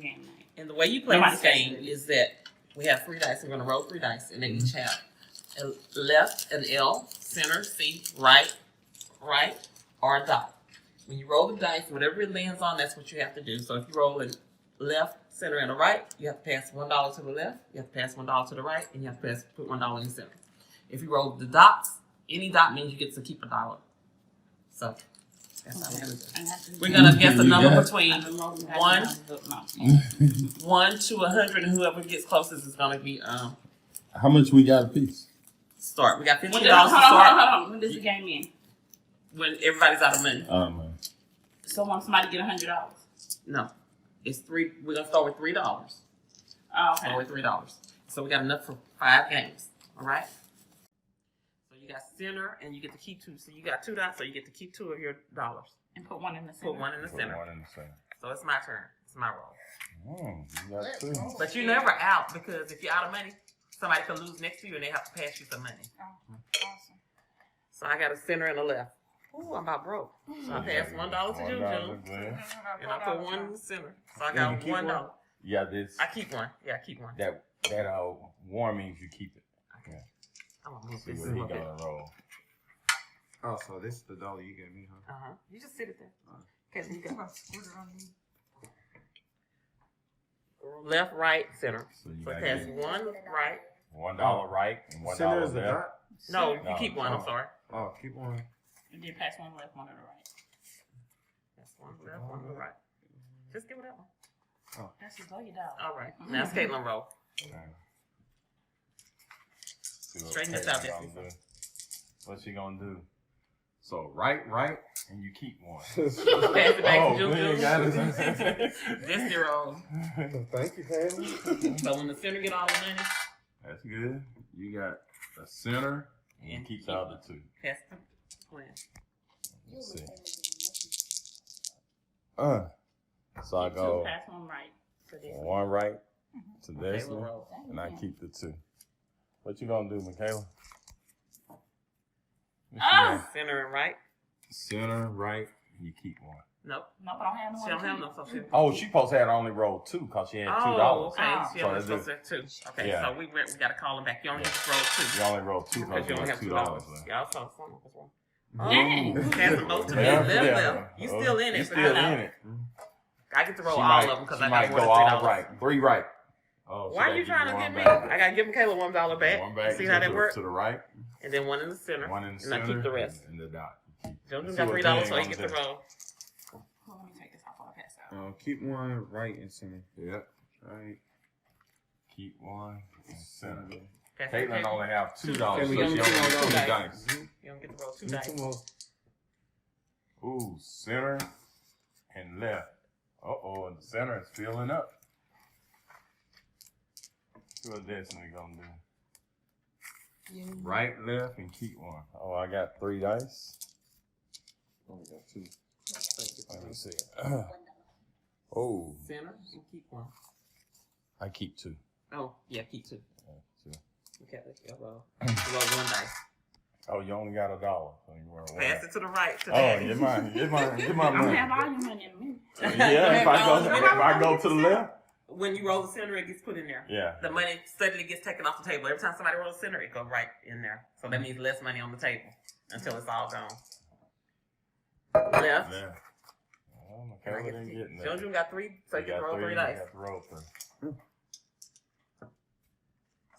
game night. And the way you play this game is that we have 3 dice. We're going to roll 3 dice, and they each have a left, an L, center, C, right, or a dot. When you roll the dice, whatever it lands on, that's what you have to do. So if you roll a left, center, and a right, you have to pass $1 to the left, you have to pass $1 to the right, and you have to put $1 in the center. If you roll the dots, any dot means you get to keep $1. So that's how we're going to do it. We're going to guess a number between 1 to 100, and whoever gets closest is going to be How much we got a piece? start. We got $15 to start. Hold on. When does the game end? When everybody's out of money. Man. So when somebody get $100? No. It's 3. We're going to start with $3. Oh, okay. Start with $3. So we got enough for 5 games. All right? So you got center, and you get to keep 2. So you got 2 dots, so you get to keep 2 of your dollars. And put 1 in the center. Put 1 in the center. Put 1 in the center. So it's my turn. It's my roll. You got 2. But you're never out, because if you're out of money, somebody can lose next to you, and they have to pass you some money. Oh, awesome. So I got a center and a left. Ooh, I'm about broke. So I passed $1 to Juju, and I put 1 in the center. So I got $1. Yeah, this. I keep 1. Yeah, I keep 1. That warm means you keep it. Okay. I'm gonna move See this what a he little bit. gonna roll. Oh, so this is the dollar you gave me, huh? You just sit it there. Okay, so you got left, right, center. So you So got pass 1 right. $1 right and $1 Center is the left. dot? No, you No, keep 1. I'm sorry. Oh, keep on. And then pass 1 left, 1 to the right. That's 1 left, 1 to the right. Just give it that one. That's just $1. All right. Now it's Caitlin roll. Straighten this out, Jesse. What's she gonna do? So right, and you keep 1. Pass it back to you Juju. got it. This roll. Thank you, Patty. So when the center get all the money, That's good. You got the center and you keep the other 2. pass the plan. Let's see. So I Keep go 2, pass 1 right. For this. 1 right to this Michaela one, roll. and I keep the 2. What you gonna do, Michaela? Center and right. Center, right, and you keep 1. Nope. No, but I don't have no She don't have no social. Oh, she supposed to have only rolled 2 because she had $2. Oh, okay. She So only that's supposed to have 2. Okay, Yeah. so we got to call him back. You only get to roll 2. You only rolled 2 because you only had have $2 left. Y'all saw some of us wrong. Dang. Passing both to me. Yeah, Left. You still in it. You but still I in it. I get to roll She all might- of them because she I might got more go than $3. all right. 3 right. Oh, Why are you trying to get me? I got to give Michaela $1 back. 1 back. See how that works? To the right. And then 1 in the center. 1 in the And center. I keep the rest. And the dot. Jojo See got what $3, Glenn so he gonna gets to do. roll. Well, let me take this off while I pass out. Keep 1 right and center. Yep. Right. Keep 1 in center. Pass it Caitlin back. only have $2, so Okay, she we only got gets 2 $2 dice. You don't get to roll 2 Two dice. more. Ooh, center and left. Uh-oh, and the center is filling up. See what Destiny gonna do. Right, left, and keep 1. Oh, I got 3 dice. Only got 2. Let me see. Oh, Center and keep 1. I keep 2. Oh, yeah, keep 2. 2. Okay, let's go. Roll 1 dice. Oh, you only got $1. So you roll 1. Pass it to the right. To Oh, Daddy. get my I'm money. gonna have all your money in a minute. Yeah, if I go to the left. When you roll the center, it gets put in there. Yeah. The money steadily gets taken off the table. Every time somebody rolls the center, it goes right in there. So that means less money on the table until it's all gone. Left. Yeah. Oh, Michaela didn't get that. Jojo got 3, so you get to roll 3 dice. You got to roll 3.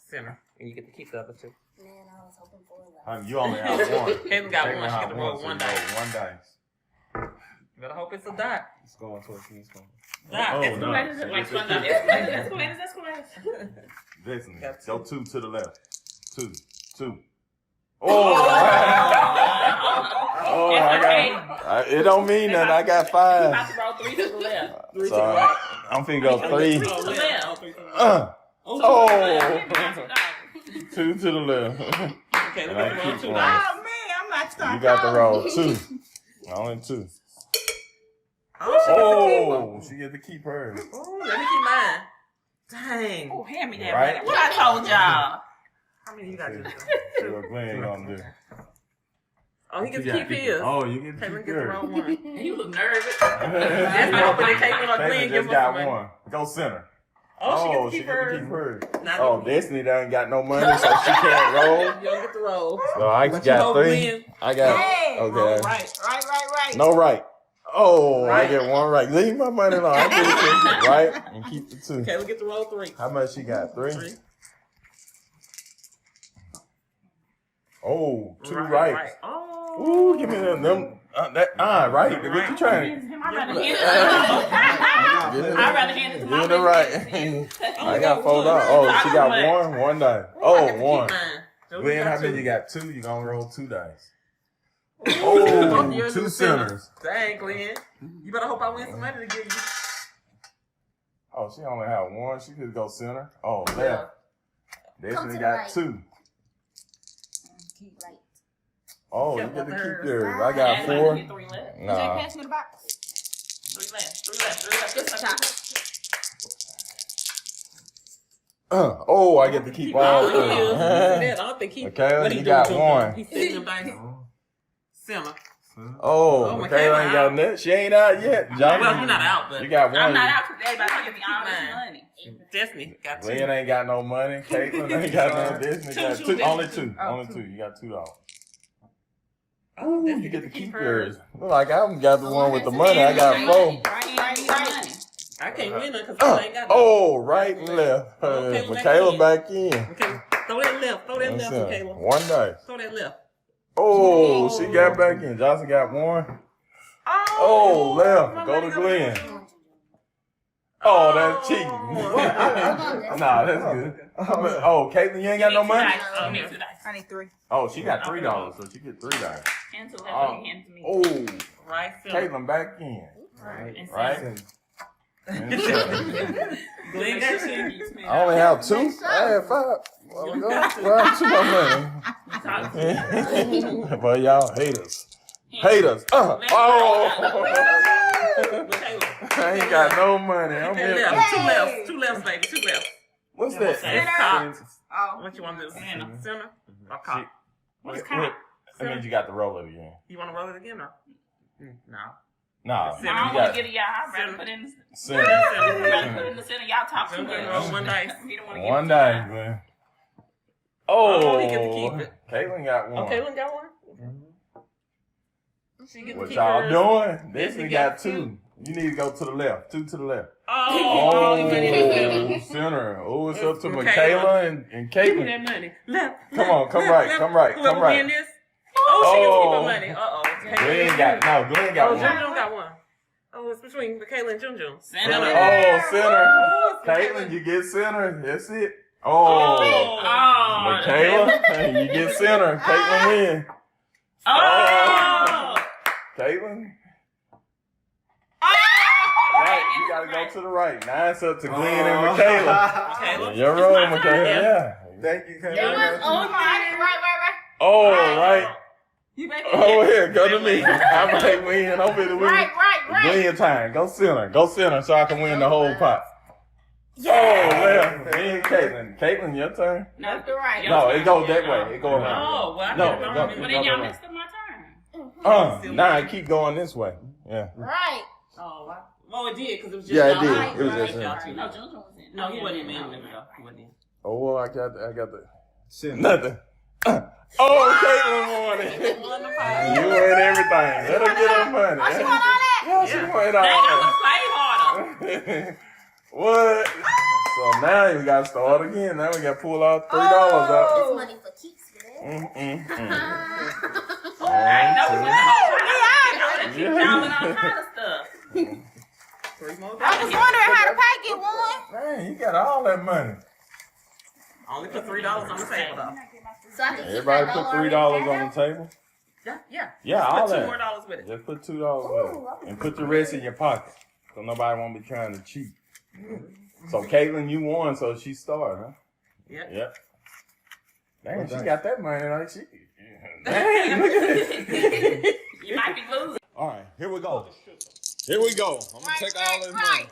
Center. And you get to keep the other 2. Man, I was hoping for that. You only have 1. Caitlin got 1. She have get to roll so 1 you dice. roll 1 dice. You better hope it's a dot. It's going towards me. It's going. Dot. Oh, no. Escalators, like fun dot. Escalators. Listen, Got 2. go 2 to the left. 2. Oh! Oh, it don't mean nothing. I got You 5. about to roll 3 to the left. 3 to the So right. I'm finna go 3. 3 to the left. Oh! 2 to the left. Okay, And let I me roll keep 2 one. dice. Oh man, I'm not starting. You got to roll 2. Only 2. Oh, Oh, she get to keep hers. Oh, let me keep mine. Dang. Oh, hand me that Right. money. What I told y'all. How many you got to do? See what Glenn gonna do. Oh, he gets to keep his. Oh, you get to Caitlin keep gets the yours. wrong one. He was nervous. That's not hoping that Caitlin or Glenn Caitlin gives just us got money. one. Go center. Oh, she gets to keep hers. Not Oh, me. Destiny done got no money, so she can't roll. You don't get to roll. So I But you got know 3. Glenn. I got Hey, okay. Roll right. Right. No right. Oh, Right. I get 1 right. Leave my money alone. I get 2 right and keep the 2. Caitlin get to roll 3. How much she got? 3? 3. Oh, 2 right. Oh. Ooh, give me them. Right. What you trying? I'd rather hand it Give me I'd rather hand it to Give my me the right. I got $4. Oh, she got 1 dice. Oh, 1. Glenn, how many you got? 2. You gonna roll 2 dice. Oh, 2 centers. Dang, Glenn. You better hope I win some money to give you. Oh, she only had 1. She could go center. Oh, left. Come Destiny to got right. 2. Keep right. Oh, you Kept get to on keep hers. yours. I got 4. 3 left. Nah. Pass me the box. 3 left. This top. Oh, I get to keep all 3. I don't think he. Okay, what he you doing, got Joe? 1. He's sitting in back. Center. Oh, Oh, Michaela Michaela ain't got out. nothing. She ain't out yet. Johnny, Well, you're not out, but you got 1. I'm not out today, but I give me all this Mine. money. Destiny got 2. Glenn ain't got no money. Caitlin ain't got no. Destiny got 2. Only 2. Oh, Only 2. 2. You got $2. Oh, You get to keep yours. Look like I haven't got the one with the money. I got 4. Right. I can't win because I ain't got. Oh, right and left. Okay, Michaela back in. Okay, throw that left. Throw that left, Michaela. 1 dice. Throw that left. Oh, she got back in. Johnson got 1. Oh, left. my Go to money Glenn. goes- Oh, that's cheating. Oh. Nah, that's good. Oh, Caitlin, you ain't got no money? I need 2 dice. I need 3. Oh, she got $3, so she get 3 dice. Hand to left, Oh. hand to me. Oh, Right, center. Caitlin back in. Right. And Right? center. Glenn got 2. I only have 2. I had 5. Well, go. Well, I 2 more money. But y'all haters. Haters. Oh. I ain't got no money. I'm That here. left. 2 lefts. 2 lefts, baby. 2 lefts. What's That's that? cop. Oh, What you want to do? Center. Center or cop? What's What- cop? That means you got to roll it again. You want to roll it again or? No. Nah, Center. you I don't want got to get it, y'all. I'd rather put it in the center. I'd rather put it in the center. Y'all talk too Center, much. roll 1 dice. He don't want to get 1 it. dice, man. Oh, he gets to keep it. Caitlin got 1. Okay, Caitlin got 1. She gets to What keep y'all hers. doing? This Destiny one got got 2. You need to go to the left. 2 to the left. Oh, he went in the Center. Oh, it's up to Michaela. Michaela and Give me Caitlin. that money. Left. Come on, come right, come right, Whoever come right. win this. Oh, she gets to keep her money. Glenn got Oh, 1. Jun got 1. Oh, it's between Michaela and Jun. Center. Oh, center. Oh, Caitlin, you get center. That's it. Oh, Oh. Michaela, you get center. Caitlin win. Oh. Caitlin. Right, you gotta go to the right. 9's up to Glenn and Michaela. Michaela. You're rolling, Michaela. Yeah. Thank you, Kevin. Right. Oh, right. You back Over here, go to me. I might win. I'm finna win. Right. Glenn time. Go center so I can win the whole pot. Oh, left. Me and Caitlin. Caitlin, your turn. No, the right. No, it goes that way. It goes around. Oh, well, I No, could've gone go- with Well, me. then y'all go- messed up my turn. Nah, it keep going this way. Yeah. Right. Oh, wow. Well, it did, because it was just Yeah, it y'all. did. Right, It was right, just y'all him. two. No, Junjo was in. No, he wasn't in, man. He wasn't in. Oh, well, I got the Shit. nothing. Oh, Caitlin won it. Won the pot. You win everything. Let her get her money. Oh, she want all that? Yeah, she Yeah. won it Dang, I all. would have played harder. What? So now we gotta start again. Now we gotta pull out $3 This out. money for keeps, man. I know we went the whole time. Keep y'all and all kind of stuff. 3 more I was days. wondering how to pack it, one. Man, you got all that money. Only put $3 on the table, though. So I can keep Everybody that put dollar $3 already on the table. Yeah. Yeah, all Put $2 that. more dollars with it. Just put $2 with it. And put the rest in your pocket. So nobody won't be trying to cheat. So Caitlin, you won, so she started, huh? Yep. Yep. Damn, she got that money like she. Dang, look at this. You might be losing. All right, here we go. Here we go. I'm gonna take all this money.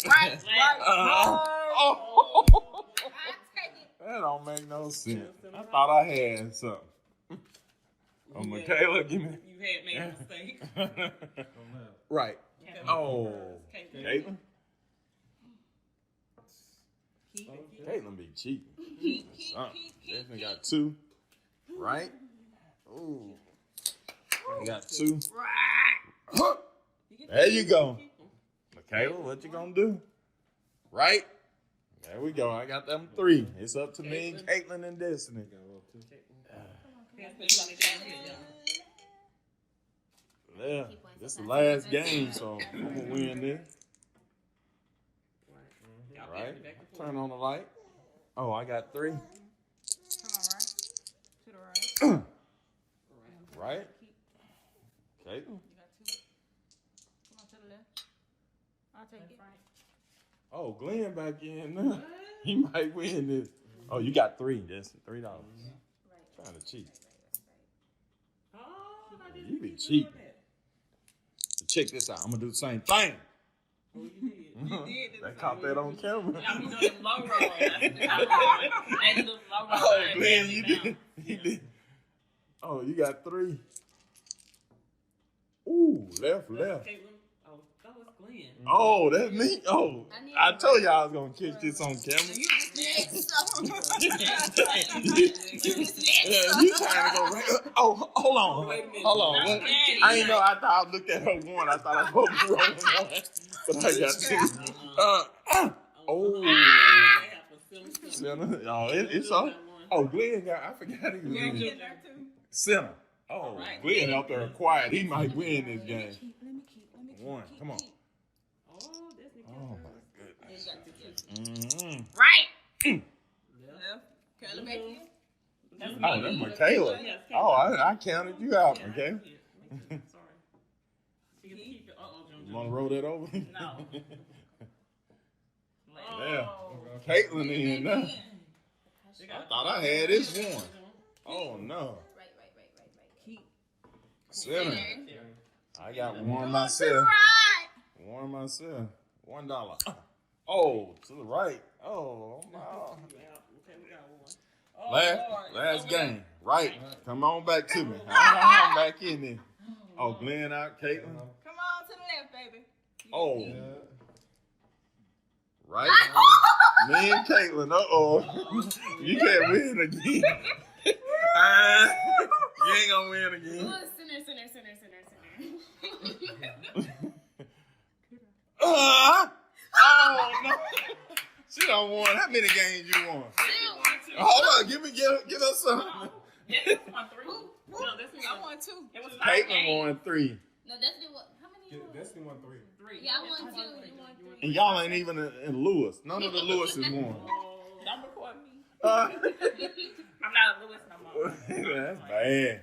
Right. Oh. That don't make no sense. I thought I had something. Oh, Michaela, give me. You had made a mistake. Right. Okay. Oh, Caitlin. Caitlin. Keep it. Caitlin be cheating. Definitely got 2. Right. Ooh. You got 2. Right. There you go. Michaela, what you gonna do? Right? There we go. I got them 3. It's up to me, Caitlin, and Destiny. Yeah, this is the last game, so I'm gonna win this. Right? Turn on the light. Oh, I got 3. Come on, right? To the right. Right? Caitlin? You got 2. Come on to the left. I'll take it. Oh, Glenn back in now. He might win this. Oh, you got 3. That's $3. Trying to cheat. You be cheating. Check this out. I'm gonna do the same thing. Oh, you did. You did. They caught that on camera. Yeah, we know them low roll. And the low roll. Oh, Glenn, you did. You did. Oh, you got 3. Ooh, left. Caitlin. Oh, that was Glenn. Oh, that's me. Oh, I told y'all I was gonna catch this on camera. Yeah, you trying to go right? Oh, hold on. Wait a minute. Hold on. What? I ain't know. I thought I looked at her 1. I thought I was supposed to be rolling 1, but I got 2. Center. Oh, it's so. Oh, Glenn got. I forgot he was in center. Oh, Glenn out there quiet. He might win this game. 1. Come on. Oh my goodness. Right. Oh, that's Michaela. Oh, I counted you out, okay? You want to roll that over? No. Yeah. Caitlin in now. I thought I had this 1. Oh, no. Right. Center. I got 1 myself. Right. 1 myself. $1. Oh, to the right. Oh, wow. Last game. Right. Come on back to me. I'm back in there. Oh, Glenn out, Caitlin. Come on to the left, baby. Oh. Right. Me and Caitlin. Uh-oh. You can't win again. You ain't gonna win again. Center. Oh, no. She done won. How many games you won? Hold on. Give us some. Yeah, this one 3. No, this I one won 2. It was Caitlin won 3. No, Destiny what? How many? Destiny won 3. 3. Yeah, I won 2. You won 3. And y'all ain't even in Lewis. None of the Lewises won. Don't record me. I'm not a Lewis no more. That's bad.